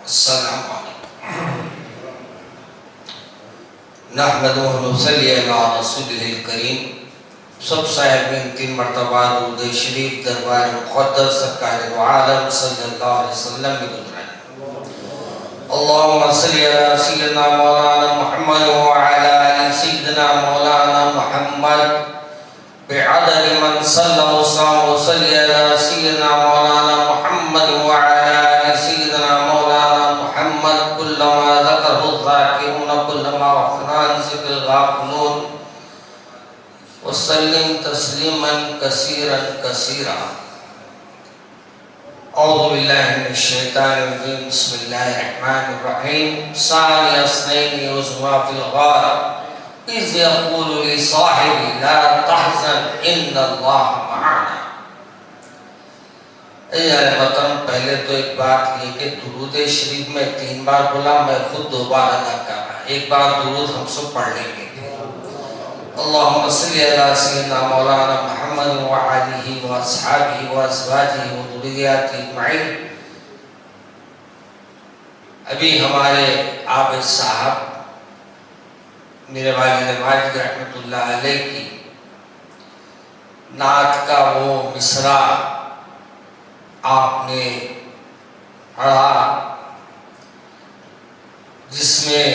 السلام علیکم نحمدہ و نصلی علی رسولہ الکریم۔ سب صاحبین 3 مرتبہ درود شریف دربار مقدس سرکار دو عالم صلی اللہ علیہ وسلم میں گزرائیں۔ اللہم صلی علی سیدنا مولانا محمد وعلی آل سیدنا مولانا محمد بعدد من صلی اللہ وصلی علی سیدنا مولانا محمد وعلی آل سیدنا مولانا محمد کلما ذکر الذاکرون کلما وفنان ذکر الغافلون وسلم تسلیما کثیرا کثیرا۔ اعوذ باللہ من الشیطان الرجیم، بسم اللہ الرحمن الرحیم۔ ثانی اثنین اذ ہما فی الغار اذ یقول لصاحبہ لا تحزن ان اللہ معنا۔ اے اہل وطن، پہلے تو ایک بات یہ کہ درود شریف میں 3 بار بولا، میں خود 2 بار ادا کر رہا ہوں۔ ایک بار درود ہم سب پڑھ لیں گے۔ اللہم صلی علی سیدنا مولانا محمد وعلیہ واصحابہ وازواجہ وذریاتہ اجمعین۔ ابھی ہمارے عابد صاحب میرے والد ماجد رحمۃ اللہ علیہ کی نعت کا وہ مصرع آپ نے پڑھا جس میں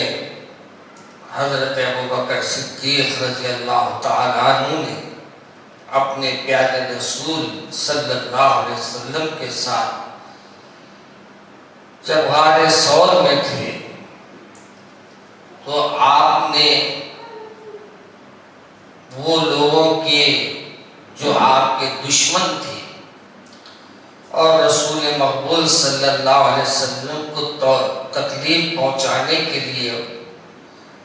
حضرت ابوبکر صدیق رضی اللہ تعالیٰ عنہ نے اپنے پیارے رسول صلی اللہ علیہ وسلم کے ساتھ جب غار ثور میں تھے تو آپ نے وہ لوگوں کے جو آپ کے دشمن تھے اور رسول مقبول صلی اللہ علیہ وسلم کو تکلیف پہنچانے کے لیے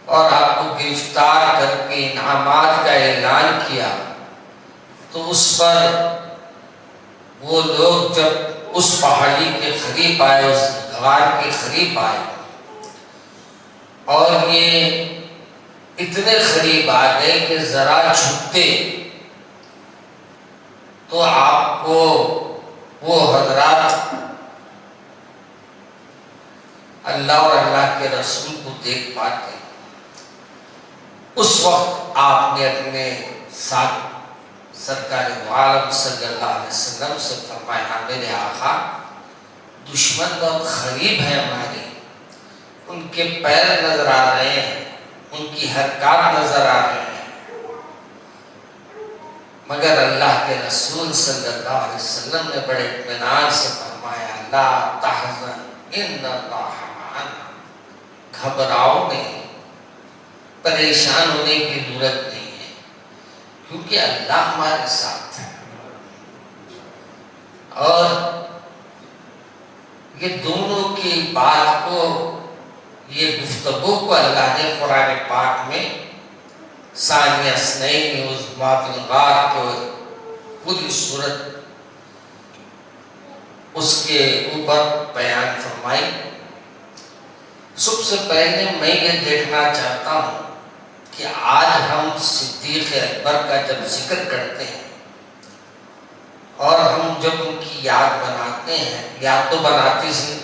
اور آپ کو گرفتار کر کے انعامات کا اعلان کیا، تو اس پر وہ لوگ جب اس پہاڑی کے قریب آئے، اس غار کے قریب آئے اور یہ اتنے قریب آ گئے کہ ذرا جھکتے تو آپ کو وہ حضرات اللہ اور اللہ کے رسول کو دیکھ پاتے۔ اس وقت آپ نے اپنے ساتھ سرکار دو عالم صلی اللہ علیہ وسلم سے فرمایا، میرے آقا دشمن بہت قریب ہے ہمارے، ان کے پیر نظر آ رہے ہیں، ان کی حرکات نظر آ رہے ہیں، مگر اللہ کے رسول صلی اللہ علیہ وسلم نے بڑے اطمینان سے فرمایا، لا تحزن ان اللہ معنا، گھبراؤ نہیں، پریشان ہونے کی ضرورت نہیں ہے، کیونکہ اللہ ہمارے ساتھ ہے۔ اور یہ دونوں کی بات کو، یہ گفتگو کو اللہ نے قرآن پاک میں ثانی اثنین اذ ہما فی الغار کو پوری صورت اس کے اوپر بیان فرمائی۔ سب سے پہلے میں یہ دیکھنا چاہتا ہوں کہ آج ہم صدیق اکبر کا جب ذکر کرتے ہیں اور ہم جب ان کی یاد بناتے ہیں، یاد تو بناتی سے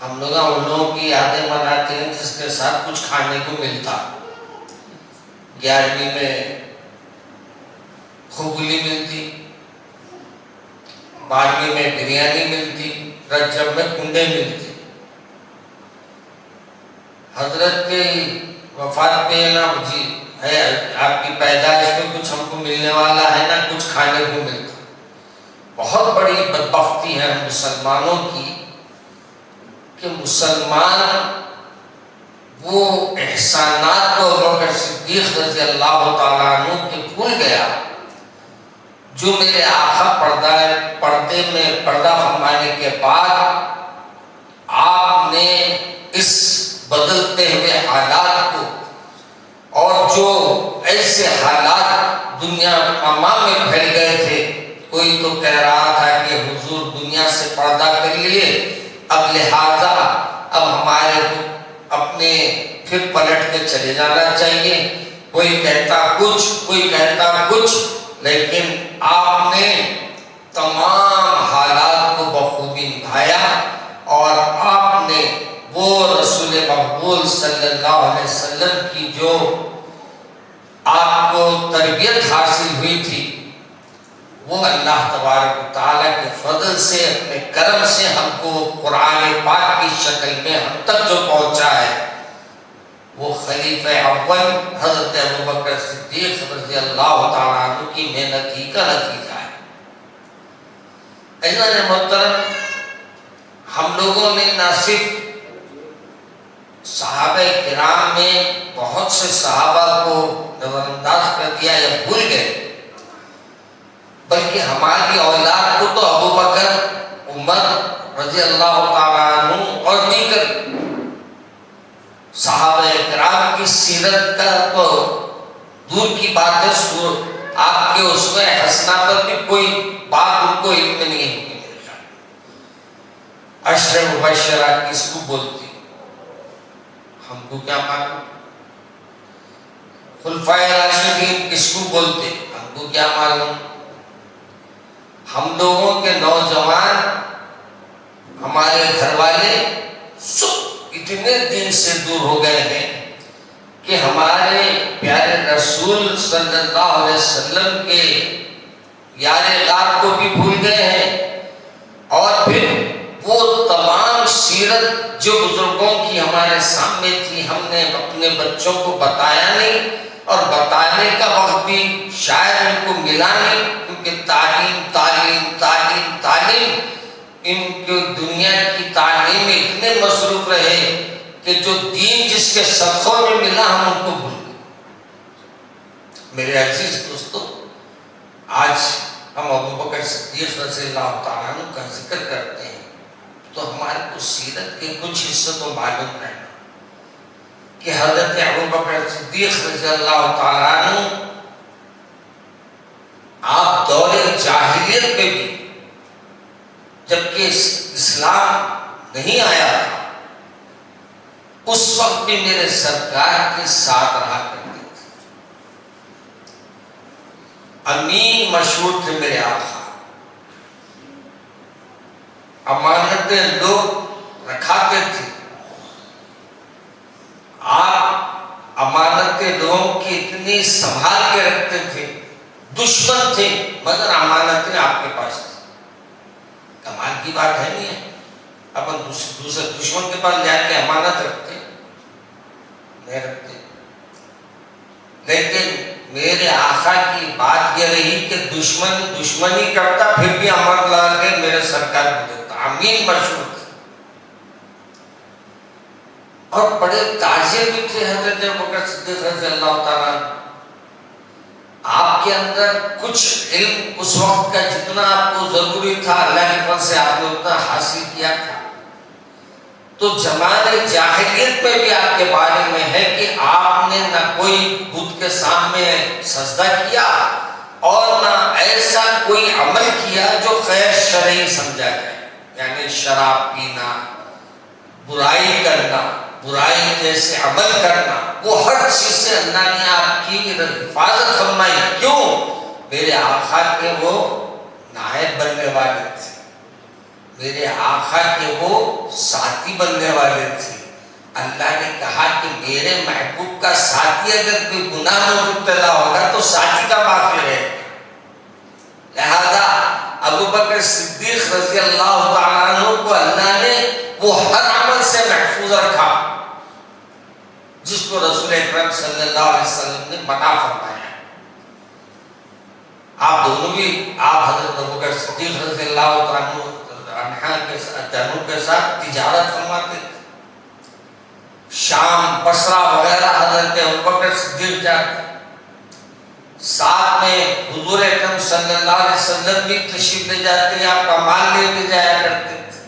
ہم لوگ ان لوگوں کی یادیں بناتے ہیں جس کے ساتھ کچھ کھانے کو ملتا، 11ویں میں کھوگلی ملتی، 12ویں میں بریانی ملتی، رجب میں کنڈے ملتی۔ حضرت کے وفات پہ نا جی ہے، آپ کی پیدائش پہ کچھ ہم کو ملنے والا ہے نا، کچھ کھانے کو ملتا۔ بہت بڑی بدبختی ہے مسلمانوں کی کہ مسلمان وہ احسانات کو ابوبکر صدیق رضی اللہ تعالیٰ عنہ کے بھول گیا جو میرے آقا پردے میں پردہ فرمانے کے بعد آپ نے اس بدلتے ہوئے حالات کو، اور جو ایسے حالات دنیا تمام میں پھیل گئے تھے، کوئی تو کہہ رہا تھا کہ حضور دنیا سے پردہ کر لیے، اب لہذا اب ہمارے اپنے پھر پلٹ کے چلے جانا چاہیے، کوئی کہتا کچھ، کوئی کہتا کچھ، لیکن آپ نے تمام حالات کو بخوبی نبھایا اور آپ نے وہ رسول مقبول صلی اللہ علیہ وسلم کی جو آپ کو تربیت حاصل ہوئی تھی، وہ اللہ تبارک و تعالیٰ کے فضل سے، اپنے کرم سے ہم کو قرآن پاک کی شکل میں ہم تک جو پہنچا ہے، وہ خلیفہ اول حضرت ابوبکر صدیق رضی اللہ تعالیٰ عنہ کی محنت ہی کا نتیجہ ہے۔ عزیزان محترم، ہم لوگوں نے نہ صرف صحابہ کرام میں بہت سے صحابہ کو نظر انداز کر دیا یا بھول گئے، بلکہ ہماری اولاد کو تو ابوبکر، عمر رضی اللہ تعالیٰ عنہ اور دیگر صحابہ کرام کی سیرت کا تو دور کی بات ہے، آپ کے اسوہ حسنہ پر بھی کوئی بات ان کو علم میں نہیں ہوگی۔ عشر مبشرہ کس کو بولتی، ہم کو کیا معلوم؟ خلفائے راشدین کس کو بولتے، ہم کو کیا معلوم؟ ہم لوگوں کے نوجوان، ہمارے گھر والے سب اتنے دین سے دور ہو گئے ہیں کہ ہمارے پیارے رسول صلی اللہ علیہ وسلم کے یار غار کو بھی بھول گئے ہیں، اور پھر وہ تمام سیرت جو بزرگوں کی ہمارے سامنے تھی، ہم نے اپنے بچوں کو بتایا نہیں، اور بتانے کا وقت بھی شاید ان کو ملا نہیں، کیونکہ تعلیم تعلیم تعلیم تعلیم، ان کو دنیا کی تعلیم میں اتنے مصروف رہے کہ جو دین جس کے صدقوں میں ملا ہم ان کو بھول گئے۔ میرے عزیز دوستو، آج ہم ابوبکر صدیق رضی اللہ تعالیٰ عنہ کا ذکر کرتے ہیں تو ہمارے کو سیرت کے کچھ حصے تو معلوم رہنا کہ حضرت ابوبکر صدیق رضی اللہ تعالیٰ عنہ آپ دور جاہلیت میں بھی، جبکہ اسلام نہیں آیا تھا، اس وقت بھی میرے سرکار کے ساتھ رہا کرتے تھے۔ امین مشہور تھے میرے آقا، امانتیں لوگ رکھاتے تھے، آپ امانتیں لوگوں کی اتنی سنبھال کے رکھتے تھے، دشمن تھے مگر امانتیں آپ کے پاس تھی۔ کمال کی بات ہے نہیں ہے، اپن دوسرے دشمن کے پاس جا کے امانت رکھتے نہیں رکھتے، لیکن میرے آقا کی بات یہ رہی کہ دشمن دشمنی کرتا پھر بھی امانت لگا کے میرے سرکار کو دیتا۔ امین مشہور تھے اور بڑے تاجر بھی تھے حضرت ابوبکر صدیق رضی اللہ تعالیٰ۔ آپ کے اندر کچھ علم اس وقت کا جتنا آپ کو ضروری تھا اللہ کے فضل سے آپ نے اتنا حاصل کیا تھا، تو زمانے جاہلیت میں بھی آپ کے بارے میں ہے کہ آپ نے نہ کوئی بت کے سامنے سجدہ کیا اور نہ ایسا کوئی عمل کیا جو غیر شرعی سمجھا جائے، یعنی شراب پینا، برائی کرنا، برائی جیسے عمل کرنا، وہ ہر چیز سے اللہ نے آپ کی حفاظت فرمائی۔ کیوں؟ میرے آقا کے وہ نائب بننے والے تھے، میرے آقا کے وہ ساتھی بننے والے تھے۔ اللہ نے کہا کہ میرے محبوب کا ساتھی اگر کوئی گناہ میں مبتلا ہوگا تو ساتھی کا باقی رہے گا۔ لہذا ابوبکر صدیق رضی اللہ تعالیٰ عنہ کو اللہ نے وہ ہر عمل سے محفوظ رکھا جس کو رسول اکرم صلی اللہ علیہ وسلم نے منع فرمایا۔ آپ دونوں بھی، آپ حضرت ابوبکر صدیق رضی اللہ عنہ کے ساتھ تجارت فرماتے تھے، شام، بصرہ وغیرہ حضرت ابوبکر صدیق جاتے، ساتھ میں حضور اکرم صلی اللہ علیہ وسلم بھی تشریف لے جاتے، آپ کا مال لے کے جایا کرتے تھے،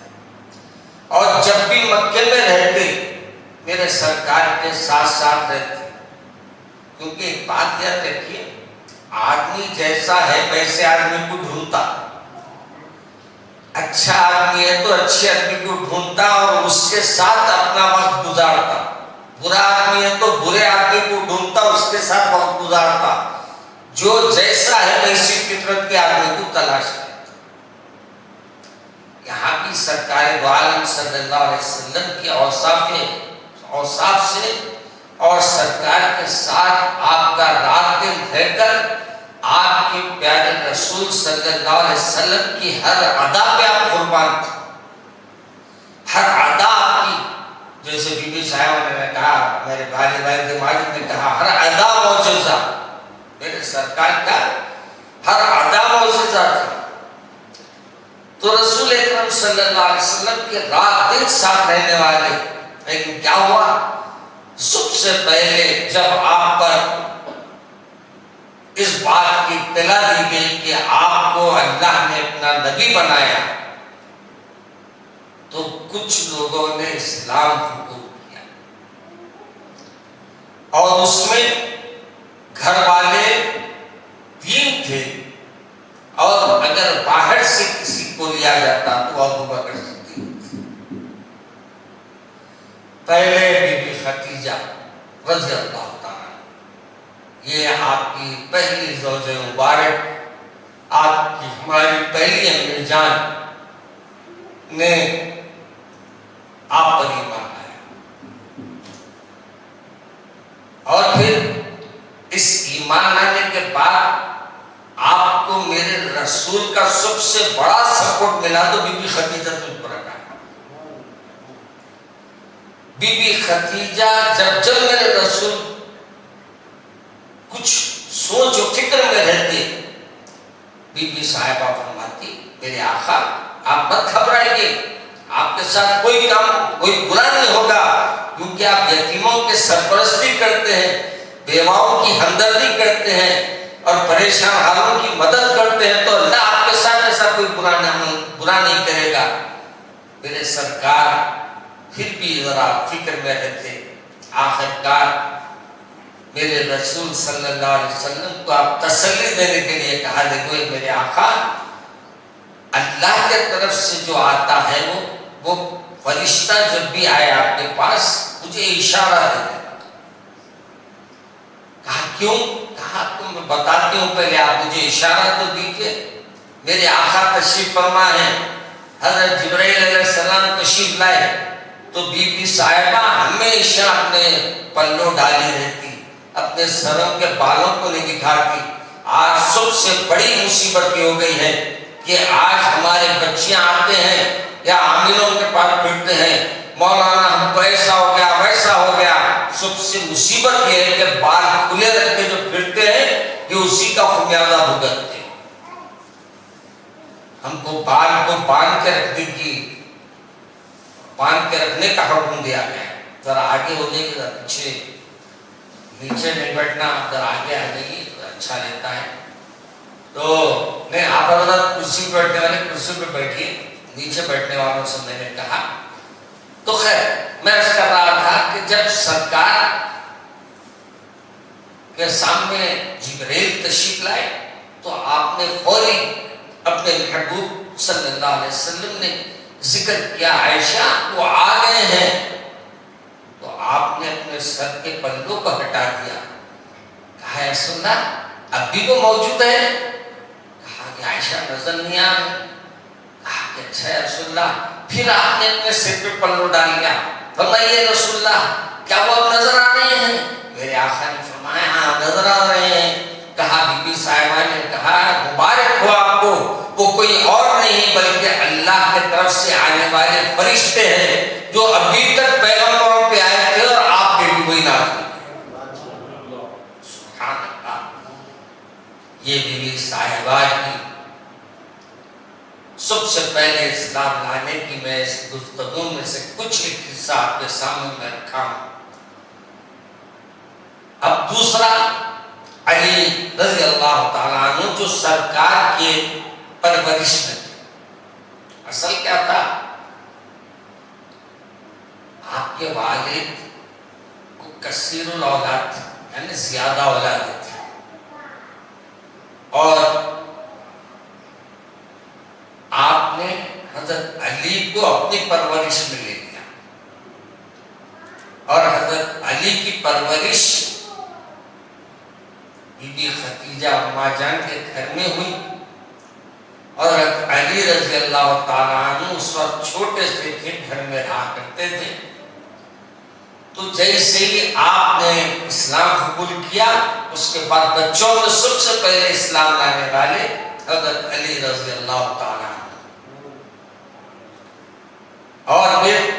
اور جب بھی مکے میں رہتے میرے سرکار کے ساتھ ساتھ رہتے، کیونکہ ایک بات یاد رکھیے، آدمی جیسا ہے ویسے آدمی کو ڈھونڈتا، اچھا آدمی ہے تو اچھے آدمی کو ڈھونڈتا اور اس کے ساتھ اپنا وقت گزارتا، برا آدمی ہے تو برے آدمی کو ڈھونڈتا، اس کے ساتھ وقت گزارتا، جو جیسا ہے ویسی فطرت کے آدمی کو تلاش کرتا۔ یہاں بھی سرکار دو عالم صلی اللہ علیہ وسلم کی اوصاف سے اور سرکار کے ساتھ آپ کا رات دن رہ کر آپ کے پیارے رسول صلی اللہ علیہ وسلم کی ہر ادا پہ آپ قربان تھے، ہر ادا آپ کی، جیسے بی بی صاحبہ نے کہا، میرے بھائی ماجد نے کہا، ہر ادا معجزہ، میرے سرکار کا ہر ادا معجزہ تھا۔ تو رسول اکرم صلی اللہ علیہ وسلم کے رات دن ساتھ رہنے والے، لیکن کیا ہوا؟ سب سے پہلے جب آپ پر اس بات کی اطلاع دی گئی کہ آپ کو اللہ نے اپنا نبی بنایا، تو کچھ لوگوں نے اسلام قبول کیا، اور اس میں گھر والے تین تھے، اور اگر باہر سے کسی کو لیا جاتا تو ابو بکر صدیق تھے۔ پہلے بی بی خدیجہ رضی اللہ تعالیٰ، یہ آپ کی پہلی زوج مبارک، آپ کی ہماری پہلی امی جان نے آپ پر ایمان لایا، اور پھر اس ایمان لانے کے بعد آپ کو میرے رسول کا سب سے بڑا سپورٹ ملا تو بی بی خدیجہ الکبریٰ۔ بی بی خدیجہ جب میرے رسول کچھ سوچ و فکر میں رہتے، بی بی صاحبہ فرماتی، میرے آقا آپ مت گھبرائیے، آپ کے ساتھ کوئی کام کوئی برا نہیں ہوگا، کیونکہ آپ یتیموں کے سرپرستی کرتے ہیں، بیواؤں کی ہمدردی کرتے ہیں اور پریشان حالوں کی مدد کرتے ہیں، تو اللہ آپ کے ساتھ ایسا کوئی برا نہیں کرے گا۔ میرے سرکار پھر بھی ذرا فکر میں رہتے، آخرکار میرے رسول صلی اللہ علیہ وسلم کو آپ تسلی دینے کے لیے کہا، دیکھو میرے آقا، اللہ کے طرف سے جو آتا ہے وہ فرشتہ جب بھی آئے آپ کے پاس مجھے اشارہ دے دے۔ کہا کیوں؟ کہا تو میں بتاتی ہوں، پہلے آپ مجھے اشارہ تو دیجئے۔ میرے آقا تشریف فرما ہے، حضرت جبرائیل علیہ السلام تشریف لائے تو بی بی صاحبہ ہمیشہ اپنے پلو ڈالی رہتی، اپنے سروں کے بالوں کو نہیں دکھاتی۔ آج سب سے بڑی مصیبت یہ ہو گئی ہے کہ آج ہمارے بچیاں آتے ہیں یا عاملوں کے پاس پھرتے ہیں، مولانا ہم کو ایسا ہو گیا ویسا ہو گیا۔ سب سے مصیبت یہ ہے کہ بال کھلے رکھ کے جو پھرتے ہیں یہ اسی کا خمیازہ بھگتتے ہیں۔ ہم کو بال کو باندھ کے رکھنے کا حکم دیا گیا ہے۔ ذرا آگے ہو جائے گی، ذرا پیچھے، نیچے نہیں بیٹھنا، ذرا آگے آ جائے گی تو اچھا رہتا ہے۔ تو نہیں، آپ حضرت کرسی پہ بیٹھنے والے کرسی پہ بیٹھیے، نیچے بیٹھنے والوں سے میں نے کہا۔ تو خیر میں اس کر رہا تھا کہ جب سرکار کے سامنے جبرائیل تشریف لائے تو آپ نے فوری اپنے محبوب صلی اللہ علیہ وسلم نے ذکر کیا، عائشہ وہ آ گئے ہیں۔ تو آپ نے اپنے سر کے پلوں کو ہٹا دیا، کہا یا رسول اللہ اب بھی وہ موجود ہے؟ کہا کہ عائشہ نظر نہیں آ رہی۔ کہا کہ اچھا یا رسول اللہ، پھر آپ نے اپنے سر پہ پلو ڈال لیا، فرمائیے رسول اللہ کیا وہ اب نظر آ رہے ہیں؟ میرے آقا نے فرمایا ہاں نظر آ رہے ہیں۔ کہا بی بی صاحبہ نے کہا مبارک ہو آپ کو، وہ کوئی اور نہیں بلکہ اللہ کے طرف سے آنے والے فرشتے ہیں جو ابھی تک پیغمبروں پہ آئے تھے اور آپ پہ بھی وہی نازل ہوئے۔ سبحان اللہ۔ یہ بی بی صاحبہ کی سب سے پہلے اسلام لانے کی میں اس گفتگو میں سے کچھ ایک حصہ آپ کے سامنے میں رکھا ہوں۔ اب دوسرا علی رضی اللہ تعالیٰ عنہ جو سرکار کے پرورش میں تھے۔ اصل کیا تھا؟ آپ کے والد کو کثیر الاولاد تھے، یعنی زیادہ اولادیں تھیں، اور آپ نے حضرت علی کو اپنی پرورش میں لے لیا، اور حضرت علی کی پرورش بی بی خدیجہ اماں جان کے گھر میں ہوئی، اور علی رضی اللہ تعالیٰ عنہ اس وقت چھوٹے سے تھے، گھر میں رہا کرتے تھے. تو جیسے ہی آپ نے اسلام قبول کیا، اس کے بعد بچوں میں سب سے پہلے اسلام لانے والے حضرت علی رضی اللہ تعالیٰ عنہ، اور پھر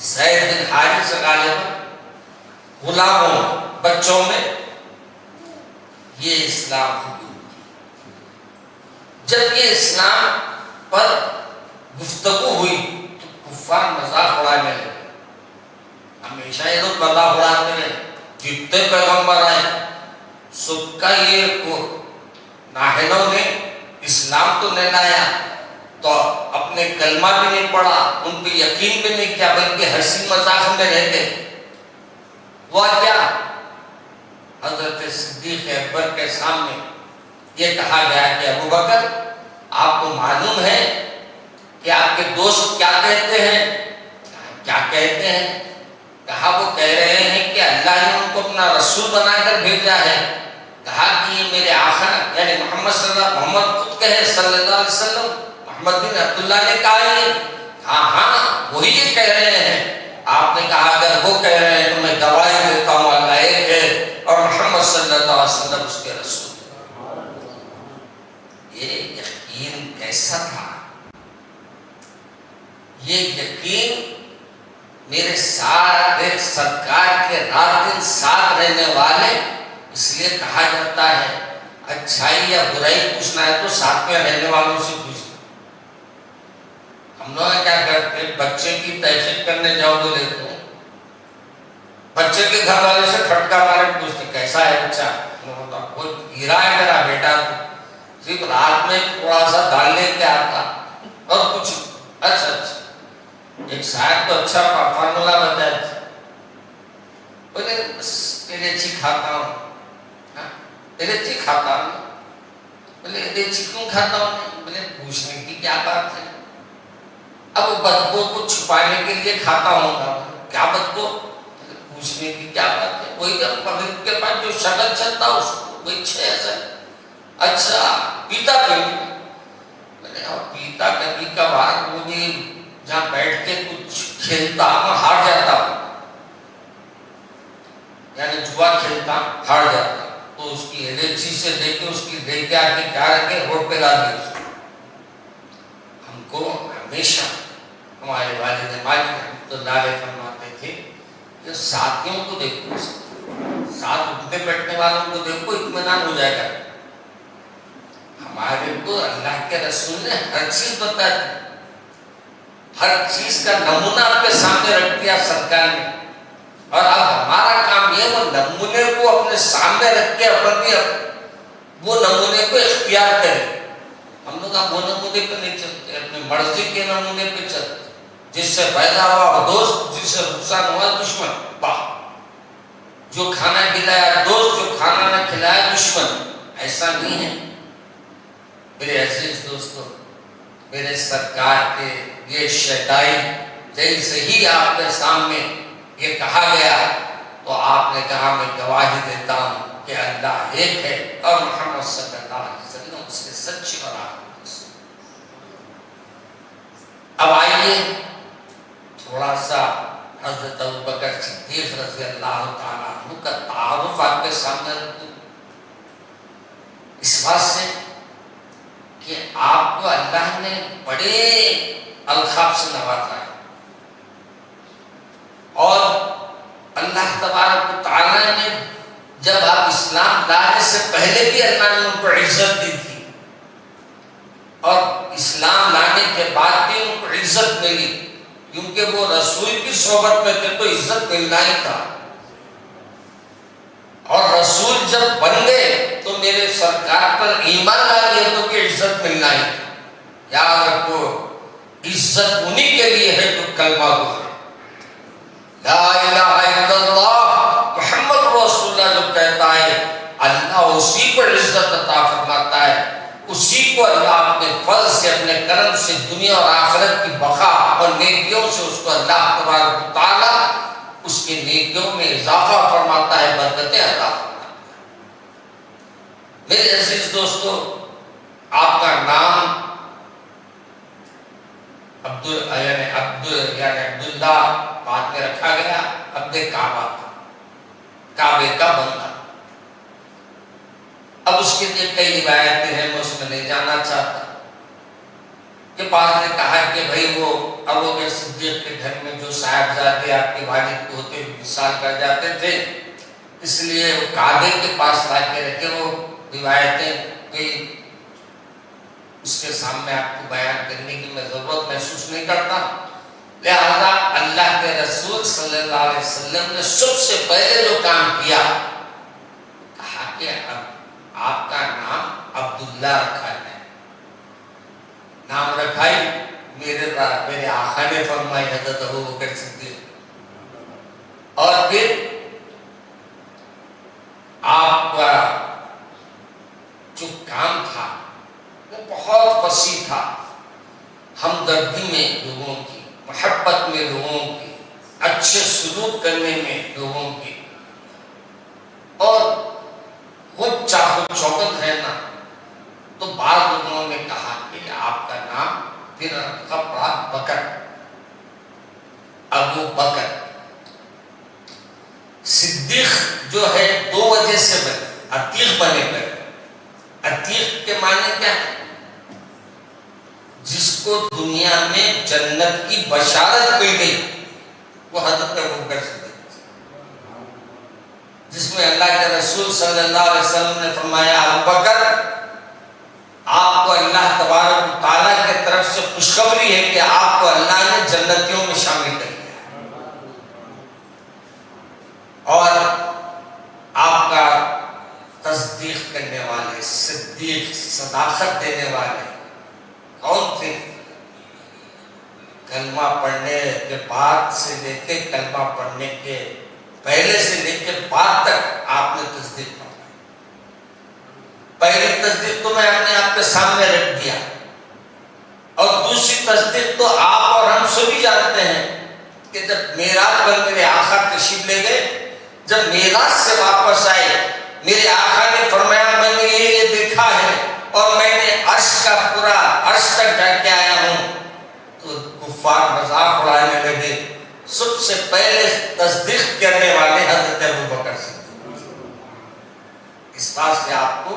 زید بن حارث غالباً غلاموں بچوں میں یہ اسلام قبول کیا. جب یہ اسلام پر گفتگو ہوئی تو کفار مذاق اڑانے لگے. ہمیشہ یہ لوگ مذاق اڑاتے رہے، جتنے پیغمبر آئے سب کا یہ ناہنوں نے اسلام تو نہیں لایا، تو اپنے کلمہ بھی نہیں پڑھا، ان پہ یقین بھی نہیں کیا، بلکہ ہنسی مذاق میں رہتے. وہ کیا؟ حضرت صدیق اکبر کے سامنے یہ کہا گیا کہ ابو بکر، آپ کو معلوم ہے کہ آپ کے دوست کیا کہتے ہیں؟ کیا کہتے ہیں؟ کہا وہ کہہ رہے ہیں کہ اللہ نے ان کو اپنا رسول بنا کر بھیجا ہے. کہا کہ یہ میرے آقا یعنی محمد خود کہے صلی اللہ علیہ وسلم، محمد بن عبداللہ نے کہا یہ؟ ہاں وہی یہ کہہ رہے ہیں. آپ نے کہا اگر وہ کہہ رہے ہیں تو میں گواہی دیتا ہوں اللہ ایک ہے اور محمد صلی اللہ علیہ وسلم اس کے رسول. یہ یقین کیسا تھا؟ یہ یقین میرے سارے سرکار کے رات دن ساتھ رہنے والے، اس لیے کہا جاتا ہے اچھائی یا برائی پوچھنا ہے تو ساتھ میں رہنے والوں سے پوچھنا. ہم لوگ کیا کرتے ہیں، بچے کی تحقیق کرنے جاؤ تو دیکھو بچے کے گھر والے سے کھٹکا مارے پوچھتے کیسا ہے بچہ، کوئی گرا ہے میرا بیٹا، صرف رات میں تھوڑا سا دال لے کے آتا اور کچھ. اچھا ایک شاید تو اچھا فارمولا بتایا تھا، بولے الیچی کھاتا ہوں. الیچی کھاتا ہوں؟ بولے الیچی کیوں کھاتا ہوں؟ بولے پوچھنے کی کیا بات ہے، اب بدبو کو چھپانے کے لیے کھاتا ہوں گا. کیا بدبو؟ پوچھنے کی کیا بات ہے، وہی جب مغرب کے بعد جو شکل چلتا اس کو وہی ایسا. اچھا پیتا کیوں؟ بولے پیتا کبھی کبھار وہ بھی جہاں بیٹھ کے کچھ کھیلتا میں ہار جاتا ہوں، یعنی جوا کھیلتا ہار جاتا، تو اس کی الیچی سے دے کے اس کی دے کے آ کے کیا رکھے روڈ پہ لا دی. ہم کو ہمیشہ ہمارے والد ماجد تو دعوے فرماتے تھے کہ ساتھیوں کو دیکھو، ساتھ اٹھنے بیٹھنے والوں کو دیکھو، اطمینان ہو جائے گا. ہمارے کو اللہ کے رسول نے ہر چیز بتا دی، ہر چیز کا نمونہ آپ کے سامنے رکھ دیا سرکار نے، اور اب ہمارا کام یہ وہ نمونے کو اپنے سامنے رکھ کے اپنی وہ نمونے کو اختیار کرے. ہم لوگ اب وہ نمونے پہ نہیں چلتے، اپنی مرضی کے نمونے پہ چلتے. جس سے پیدا ہوا دوست، جس سے نقصان ہوا دشمن. واہ، جو کھانا کھلایا دوست، جو کھانا نہ کھلایا دشمن. ایسا نہیں ہے میرے عزیز دوستو. میرے سرکار کے یہ شیدائی جیسے ہی آپ کے سامنے یہ کہا گیا تو آپ نے کہا میں گواہی دیتا ہوں کہ اللہ ایک ہے اور محمد صلی اللہ علیہ وسلم اس کے سچے اور آخری رسول. اب آئیے تھوڑا سا حضرت ابوبکر صدیق رضی اللہ تعالیٰ عنہ کا تعارف آپ کے سامنے رکھوں، اس بات سے کہ آپ کو اللہ نے بڑے القاب سے نوازا ہے، اور اللہ تبارک و تعالیٰ نے جب آپ اسلام لانے سے پہلے بھی اللہ نے ان کو عزت دی تھی، اور اسلام لانے کے بعد بھی ان کو عزت ملی، کیونکہ وہ رسول کی صحبت میں تھے تو عزت ملنا ہی تھا. اور رسول جب بن گئے تو میرے سرکار پر ایمان لا گئے تو کہ عزت ملنا ہی تھا. یاد رکھو عزت انہی کے لیے ہے جو کلمہ پڑھے لا الہ الا اللہ محمد رسول اللہ. جو کہتا ہے اللہ اسی پر عزت عطا فرماتا ہے، اسی کو اللہ اپنے فضل سے اپنے کرم سے دنیا اور آخرت کی بقا اور نیکیوں سے اس کو اللہ تبارک و تعالیٰ اس کے نیکیوں میں اضافہ فرماتا ہے، برکتیں عطا فرماتا ہے. میرے عزیز دوستو، آپ کا نام عبداللہ بعد میں رکھا گیا عبد کعبہ تھا، کعبے کا بندہ۔ اب اس کے لیے کئی روایتیں ہیں، میں اس میں نہیں جانا چاہتا، کہ بعض نے کہا کہ بھائی وہ ابوبکر صدیق کے گھر میں جو صاحبزادے آپ کے والد کو ہوتے ہوئے وصال کر جاتے تھے، اس لیے وہ کعبے کے پاس لا کے رکھے۔ وہ روایتیں کوئی اس کے سامنے آپ کو بیان کرنے کی میں ضرورت محسوس نہیں کرتا، لہذا اللہ کے رسول صلی اللہ علیہ وسلم نے سب سے پہلے جو کام کیا، کہا کہ اب آپ کا نام عبداللہ رکھا جائے۔ نام رکھائی میرے آقا نے فرمائی حضرت ابوبکر صدیق، اور پھر آپ کا جو کام تھا وہ بہت وسیع تھا، ہمدردی میں لوگوں کی، محبت میں لوگوں کی، اچھے سلوک کرنے میں لوگوں کی، اور خود چاہو چوکت رہنا۔ تو بعض لوگوں نے کہا کہ آپ کا نام پھر پڑا بکر، ابو بکر۔ صدیق جو ہے دو وجہ سے بنے، عتیق بنے گئے۔ عتیق کے معنی کیا ہے؟ جس کو دنیا میں جنت کی بشارت مل گئی، وہ حضرت ابوبکر صدیق، جس میں اللہ کے رسول صلی اللہ علیہ وسلم نے فرمایا ابوبکر آپ کو اللہ تبارک و تعالیٰ کی طرف سے خوشخبری ہے کہ آپ کو اللہ نے جنتیوں میں شامل کر لیا، اور آپ کا تصدیق کرنے والے، صدیق، صداقت دینے والے کون تھے؟ کلمہ پڑھنے کے بعد سے لے کے کلمہ پڑھنے کے پہلے سے لے کے بعد تک آپ نے تصدیق پڑھائی۔ پہلی تصدیق تو میں اپنے آپ کے سامنے رکھ دیا، اور دوسری تصدیق تو آپ اور ہم سبھی جانتے ہیں کہ جب معراج پر میرے آقا تشریف لے گئے، جب معراج سے واپس آئے، میرے آقا نے فرمایا میں نے یہ دیکھا ہے، اور میں نے عرش کا پورا عرش تک جا کے آیا ہوں، تو کفار مذاق اڑانے لگے۔ سب سے پہلے تصدیق کرنے والے حضرت ابوبکر صدیق، اس بات سے آپ کو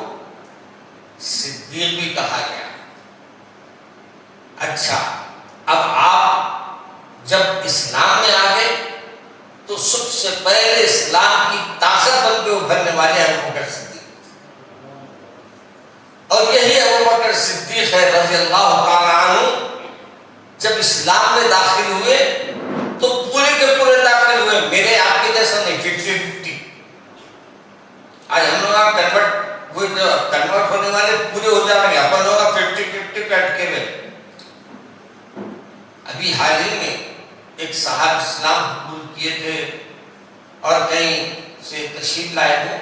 صدیق بھی کہا گیا۔ اچھا، اب آپ جب اسلام میں آ گئے تو سب سے پہلے اسلام کی طاقت بن کے ابھرنے والے ابوبکر صدیق، اور یہی ابوبکر صدیق ہے رضی اللہ تعالیٰ عنہ۔ جب اسلام میں داخل ہوئے تو پورے کے پورے داخل ہوئے، میرے آپ کے جیسا نہیں 50-50۔ آج ہم لوگ کنورٹ ہونے والے پورے ہو جائیں گے، اپن لوگ 50-50 پہ اٹکے ہوئے۔ ابھی حال ہی میں ایک صاحب اسلام قبول کیے تھے اور کہیں سے تشریف لائے تھے،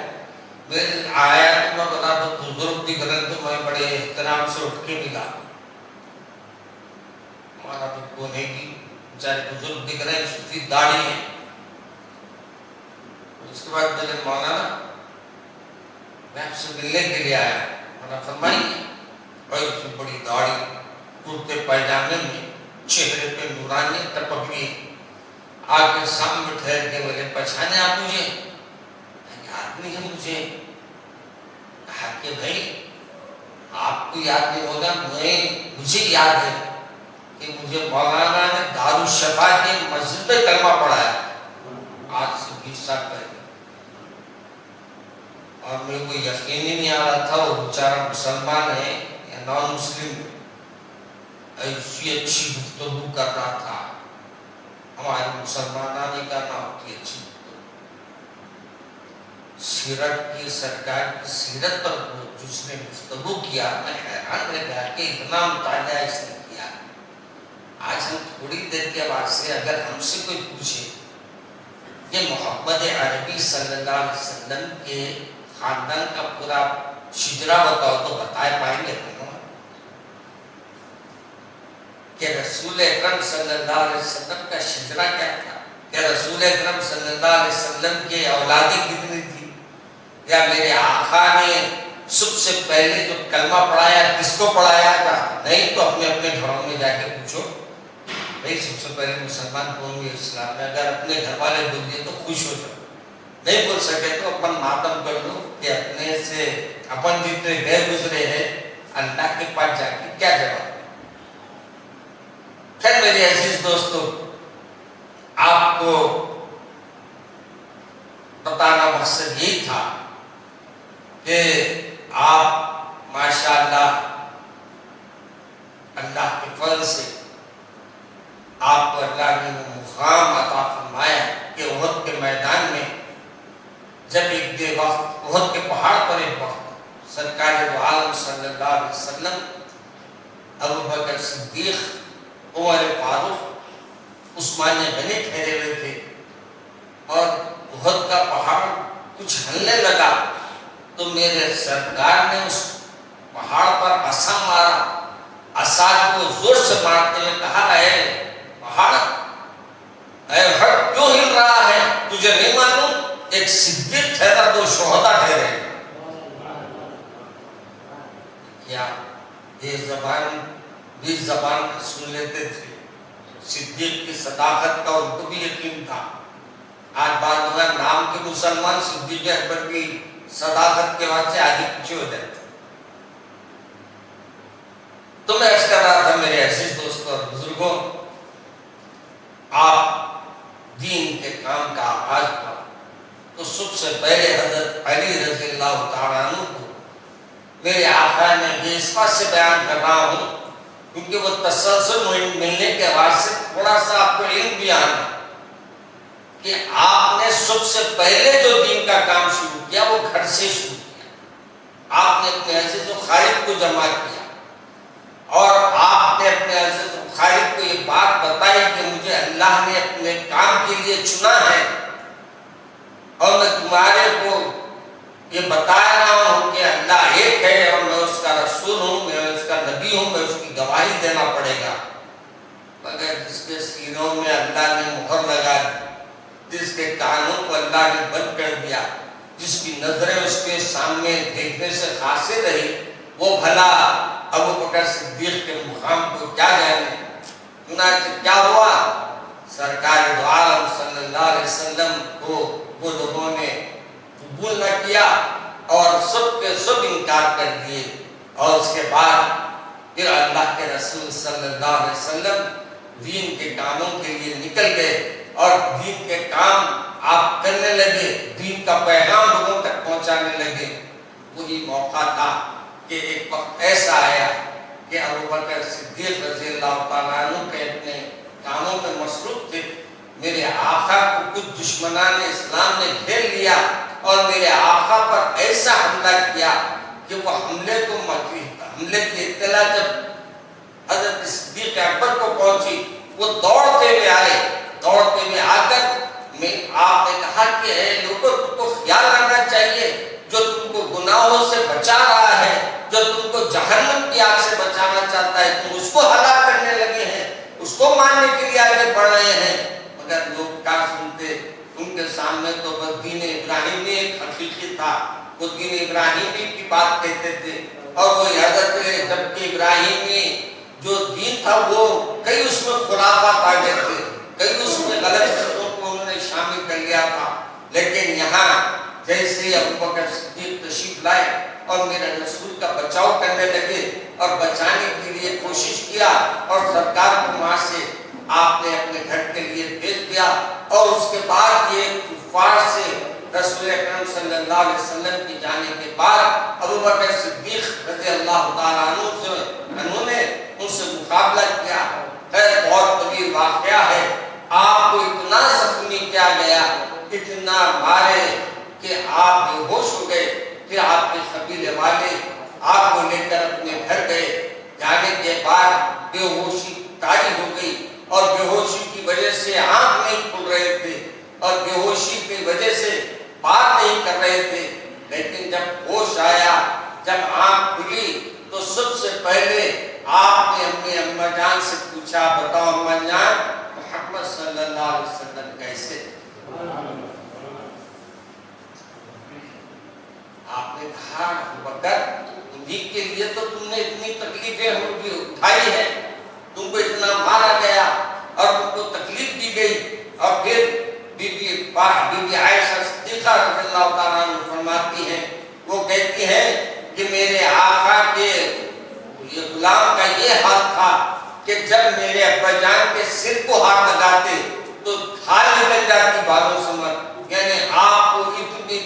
میں آیا تو میں بتا تو بزرگ دکھ رہے تو میں بڑے احترام سے اٹھ کے ملا، ہمارا تو کو نہیں کی، بیچارے بزرگ دکھ رہے ہیں، سفید داڑھی ہے۔ اس کے بعد بولے مولانا میں آپ سے ملنے کے لیے آیا، مولانا فرمائیے، اور اس میں بڑی داڑھی، کرتے پائجامے میں، چہرے پہ نورانیت ٹپک رہی، آپ کے سامنے ٹھہر کے بولے پہچانے آپ مجھے؟ آدمی ہے مجھے؟ کہا کہ بھائی آپ کو یاد نہیں ہوگا، مجھے یاد ہے کہ مجھے مولانا نے دارالشفا کی مسجد میں کلمہ پڑھایا آج سے 20 سال پہلے، اور میرے کو یقین ہی نہیں آ رہا تھا وہ بیچارہ مسلمان ہے یا نان مسلم، ایسی اچھی گفتگو کر رہا تھا، ہمارے مسلمانوں نے کرنا ہوتی اچھی سیرت کی، سرکار کی سیرت پر جس نے گفتگو کیا، میں حیران رہ گیا کہ اتنا مطالعہ اس نے کیا۔ آج ہم تھوڑی دیر کے بعد سے اگر ہم سے کوئی پوچھے کہ محمد عربی صلی اللہ علیہ وسلم کے خاندان کا پورا شجرہ بتاؤ تو بتا پائیں گے کہ رسول اکرم صلی اللہ علیہ وسلم کا شجرہ کیا تھا، کہ رسول اکرم صلی اللہ علیہ وسلم کے اولادیں کتنی تھی، یا میرے آقا نے سب سے پہلے جو کلمہ پڑھایا کس کو پڑھایا تھا؟ نہیں تو اپنے اپنے گھروں میں جا کے پوچھو بھائی سب سے پہلے مسلمان کون گے اسلام میں؟ اگر اپنے گھر والے بول دیے تو خوش ہو جاؤ، نہیں بول سکے تو اپن ماتم کر دو کہ اپنے سے اپن جتنے گئے گزرے ہیں اللہ کے پاس جا کے کیا جواب۔ خیر میرے عزیز دوستو، آپ کو بتانا مقصد یہی تھا کہ آپ ماشاءاللہ اللہ کے فضل سے آپ کو اللہ نے وہ مقام عطا فرمایا کہ احد کے میدان میں جب ایک وقت احد کے پہاڑ پر ایک وقت سرکار دو عالم صلی اللہ علیہ وسلم، ابوبکر صدیق، عمر فاروق، عثمان غنی ٹھہرے ہوئے تھے اور احد کا پہاڑ کچھ ہلنے لگا تو میرے سرکار نے اس پہاڑ پر عصا مارا، عصا کو زور سے مارتے ہوئے کہا، اے پہاڑ، اے احد کیوں ہل رہا ہے؟ تجھے نہیں معلوم ایک صدیق ٹھہرا، دو شہداء ٹھہرے۔ کیا یہ زبان بھی زبان سن لیتے تھے؟ صدیق کی صداقت کا ان کو بھی یقین تھا۔ آج بعض لوگ نام کے مسلمان صدیق اکبر کی صداقت کے وجہ سے آگے پیچھے ہو جاتے۔ تو میں عرض کر رہا تھا میرے عزیز دوستوں اور بزرگوں، آپ دین کے کام کا آغاز ہوا تو سب سے پہلے حضرت علی رضی اللہ تعالیٰ عنہ کو میرے آقا نے یہ اس بات سے بیان کر رہا ہوں کیونکہ وہ تسلسل ملنے کے بعد سے تھوڑا سا آپ کو علم بھی آنا کہ آپ نے سب سے پہلے جو دین کا کام شروع کیا وہ گھر سے شروع کیا۔ آپ نے اپنے عزیز و خارج کو جمع کیا اور آپ نے اپنے عزیز و خارج کو یہ بات بتائی کہ مجھے اللہ نے اپنے کام کے لیے چنا ہے اور میں تمہارے کو یہ بتا رہا ہوں کہ اللہ ایک ہے اور میں اس کا رسول ہوں، میں اس کا نبی ہوں، میں اس کی گواہی دینا پڑے گا۔ مگر جس کے سینوں میں اللہ نے مہر لگا دی، جس کے کانوں کو اللہ نے بند کر دیا، جس کی نظریں اس کے سامنے دیکھنے سے قاصر رہی، وہ بھلا ابوبکر صدیق کے مقام کو کیا جانے۔ چنانچہ کیا ہوا؟ سرکار دو عالم صلی اللہ علیہ وسلم کو وہ لوگوں نے قبول نہ کیا اور سب کے سب انکار کر دیے، اور اس کے بعد پھر اللہ کے رسول صلی اللہ علیہ وسلم دین کے کاموں کے لیے نکل گئے اور دین کے کام آپ کرنے لگے، دین کا پیغام لوگوں تک پہنچانے لگے۔ وہی موقع تھا کہ ایک وقت ایسا آیا کہ ابوبکر صدیق رضی اللہ تعالیٰ عنہ کے اپنے کاموں میں مصروف تھے۔ میرے آقا کو کچھ دشمنان اسلام نے گھیر لیا اور میرے آقا پر ایسا حملہ کیا کہ وہ حملے کی اطلاع جب حضرت صدیق اکبر کو پہنچی، وہ دوڑتے ہوئے آئے، دوڑتے ہوئے آ کر آپ نے کہا کہ اے لوگوں، تم کو خیال رکھنا چاہیے، جو تم کو گناہوں سے بچا رہا ہے، جو تم کو جہنم کی آگ سے بچانا چاہتا ہے، تم اس کو ہلاک کرنے لگے ہیں، اس کو ماننے کے لیے آگے بڑھ رہے ہیں۔ مگر لوگ کیا سنتے؟ ان کے سامنے تو بس دین ابراہیمی ایک حقیقی تھا، وہ دین ابراہیمی کی بات کہتے تھے، اور وہ حضرت جبکہ ابراہیمی جو دین تھا وہ کئی اس میں خرافات آ گئے تھے، کئی اس میں غلط چیزوں کو انہوں نے شامل کر لیا تھا۔ لیکن یہاں جیسے ابوبکر صدیق تشریف لائے اور میرے رسول کا بچاؤ کرنے لگے اور بچانے کے لیے کوشش کیا، اور سرکار کو وہاں سے آپ نے اپنے گھر کے لیے بھیج دیا، اور اس کے بعد یہ کفار سے رسول اکرم صلی اللہ علیہ وسلم کی جانے کے بعد ابوبکر صدیق رضی اللہ تعالیٰ عنہ نے ان سے مقابلہ کیا۔ خیر بہت طویل واقعہ ہے، آپ کو اتنا زخمی کیا گیا، اتنا مارے کہ آپ بے ہوش ہو گئے۔ پھر آپ کے قبیلے والے آپ کو لے کر اپنے گھر گئے، جانے کے بعد بے ہوشی طاری ہو گئی اور بے ہوشی کی وجہ سے آنکھ نہیں کھل رہے تھے اور بے ہوشی کی وجہ سے بات نہیں کر رہے تھے۔ لیکن جب ہوش آیا، جب آنکھ کھلی تو سب سے پہلے آپ نے اپنی اماں جان سے پوچھا، بتاؤ اماں جان محمد صلی اللہ علیہ وسلم کیسے؟ آپ نے کہا ابوبکر انہی کے لیے تو تم نے اتنی تکلیفیں اٹھائی ہیں، تم کو اتنا مارا گیا اور ان کو تکلیف دی گئی. اور پھر بی بی عائشہ صدیقہ رضی اللہ تعالیٰ عنہ فرماتی ہیں، وہ کہتی ہیں کہ میرے آقا کے یہ غلام کا یہ حال تھا کہ جب میرے ابا جان کے سر کو ہاتھ لگاتے تو کھال نکل جاتی بالوں سے مت. یعنی آپ کو اتنی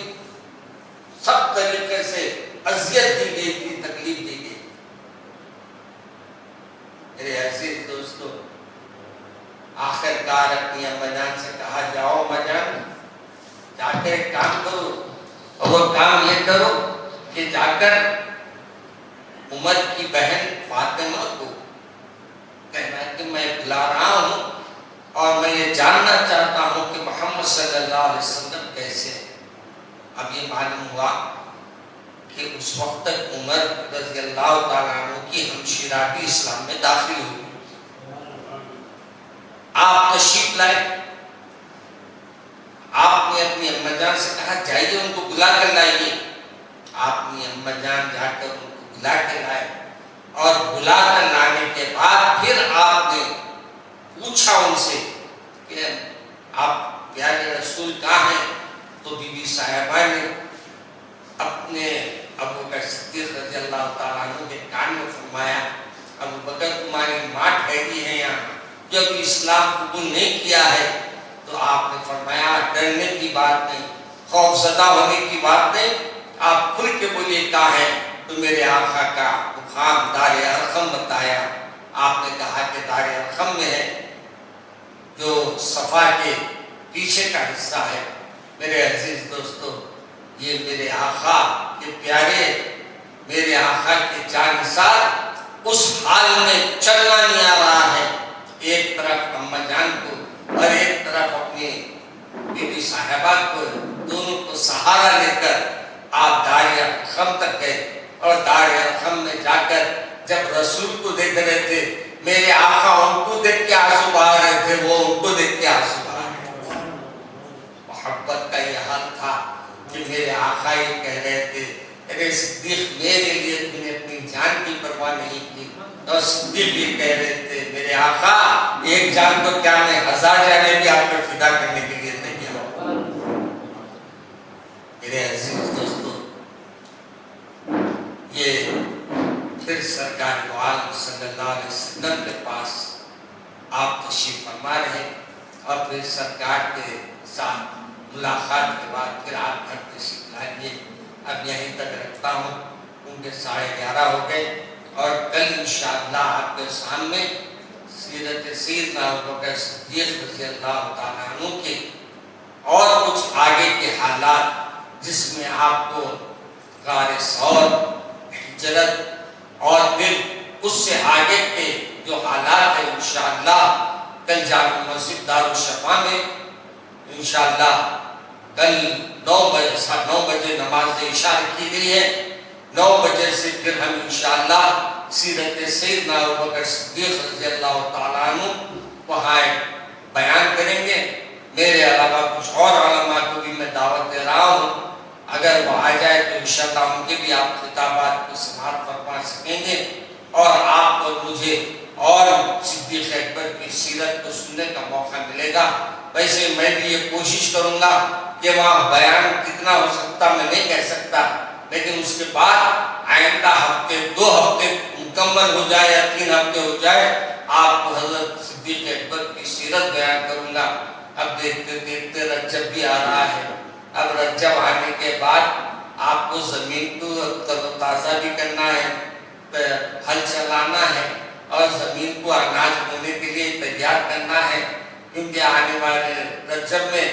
سخت طریقے سے اذیت دی گئی تھی، تکلیف دی گئی. میرے عزیز دوستو، آخر کار اپنی اما جان سے کہا جاؤ اما جان، جا کر ایک کام کرو. اور وہ کام یہ کرو کہ جا کر عمر کی بہن فاطمہ کو کہنا کہ میں بلا رہا ہوں اور میں یہ جاننا چاہتا ہوں کہ محمد صلی اللہ علیہ وسلم کیسے ہیں. اب یہ معلوم ہوا کہ اس وقت تک عمر رضی اللہ تعالیٰ عنہ کی ہمشیرہ بھی اسلام میں داخل ہوئی. آپ تشریف لائے. آپ نے اپنی اما جان سے کہا جائیے ان کو بلا کر لائیے. آپ نے اما جان جا کر ان کو بلا کر لائے اور بلا کر لانے کے بعد پھر آپ نے پوچھا ان سے کہ آپ پیارے رسول کہاں ہیں. تو بی بی صاحبہ نے اپنے ابو بکر صدیق رضی اللہ تعالیٰ عنہ کے کان میں فرمایا، ابو بکر تمہاری ماں ٹھہری ہے یہاں جو ابھی اسلام قبول نہیں کیا ہے. تو آپ نے فرمایا ڈرنے کی بات نہیں، خوف زدہ ہونے کی بات نہیں، آپ کھل کے بولیے کہاں ہے. تو میرے آقا کا مقام دار ارقم بتایا. آپ نے کہا کہ دار ارقم میں ہے جو صفا کے پیچھے کا حصہ ہے. میرے عزیز دوستو، یہ میرے آقا کے پیارے، میرے آقا کے جانثار اس حال میں چلنا نہیں آ رہا ہے. ایک طرف اما جان کو اور ایک طرف اپنی بی بی صاحبہ کو، دونوں کو سہارا لے کر آپ دار ارقم تک گئے. اور دار ارقم میں جا کر جب رسول کو دیکھ رہے تھے، میرے آقا ان کو دیکھ کے آنسو بہا رہے تھے، وہ ان کو دیکھ کے آنسو بہا رہے تھے. محبت کا یہ حال تھا کہ میرے آقا یہ کہہ رہے تھے، اے صدیق میرے لیے تم نے اپنی جان کی پرواہ نہیں کی. اور صدیق یہ کہہ رہے تھے، میرے آقا ایک جان تو کیا میں 1000 جانیں بھی آپ پر فدا کرنے کے لیے تیار ہوں. میرے عزیز دوستو، یہ پھر سرکار دو عالم صلی اللہ علیہ وسلم کے پاس آپ تشریف فرما رہے اور پھر سرکار کے ساتھ ملاقات کے بعد پھر آپ گھر تشریف لائیے. اب یہیں تک رکھتا ہوں، کیونکہ 11:30 ہو گئے اور کل انشاءاللہ آپ کے سامنے سیرت سیدنا ابو بکر صدیق رضی اللہ تعالیٰ عنہ کے اور کچھ آگے کے حالات جس میں آپ کو غار ثور، ہجرت اور پھر اس سے آگے کے جو حالات ہیں انشاءاللہ کل جامع مسجد دارالشفا میں انشاءاللہ کل 9 بجے نماز عشاء رکھی گئی ہے. 9 بجے سے پھر ہم انشاءاللہ سیرت سیدنا ابو بکر صدیق رضی اللہ تعالیٰ عنہ وہاں بیان کریں گے. میرے علاوہ کچھ اور علماء کو بھی میں دعوت دے رہا ہوں، اگر وہ آ جائے تو انشاءاللہ ان کے بھی آپ خطابات کو سماعت فرما سکیں گے اور آپ کو مجھے اور صدیق اکبر کی سیرت کو سننے کا موقع ملے گا. ویسے میں بھی یہ کوشش کروں گا کہ وہاں بیان کتنا ہو سکتا میں نہیں کہہ سکتا، لیکن اس کے بعد آئندہ ہفتے 2 ہفتے مکمل ہو جائے یا 3 ہفتے ہو جائے آپ کو حضرت صدیق اکبر کی سیرت بیان کروں گا. اب دیکھتے دیکھتے رجب بھی آ رہا ہے. اب رجب آنے کے بعد آپ کو زمین کو تر و تازہ بھی کرنا ہے، ہل چلانا ہے اور زمین کو اناج بونے کے لیے تیار کرنا ہے، کیونکہ آنے والے رجب میں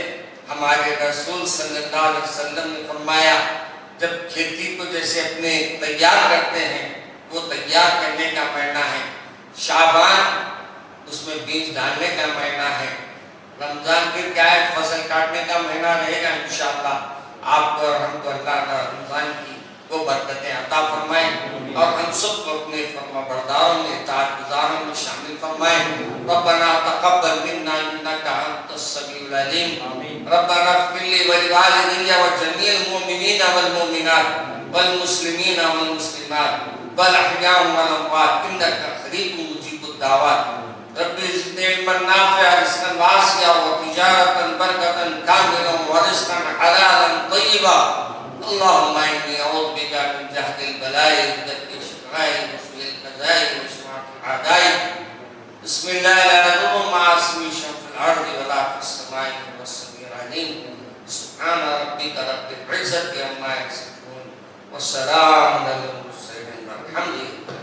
ہمارے رسول صلی اللہ علیہ وسلم نے فرمایا جب کھیتی کو جیسے اپنے تیار کرتے ہیں وہ تیار کرنے کا مہینہ ہے. شعبان اس میں بیج ڈالنے کا مہینہ ہے. رمضان پھر کیا ہے، فصل کاٹنے کا مہینہ رہے گا. انشاءاللہ آپ کو اور ہم کو اللہ تعالیٰ رمضان کی وہ برکتیں عطا فرمائیں اور ہم سب کو اپنے فرما برداروں میں اطاعت گزاروں میں شامل فرمائیں. ربنا تقبل منا انك انت السميع العليم. ربنا اغفر لي ولوالدي وجميع المؤمنين والمؤمنات والمسلمين والمسلمات والاحياء والاموات انك قريب مجيب الدعوات. ربي زدني علما نافعا رزقا واسعا وتجارة بركة كاملة ورزقا حلالا طيبا. اللهم إني أعوذ بك من جهد البلاء ودرك الشقاء وسوء القضاء وشماتة الأعداء. بسم الله لا يضر مع اسمه شيء في الأرض ولا في السماء وهو السميع العليم. سبحان ربك رب العزة عما يصفون والسلام على المرسلين والحمد لله.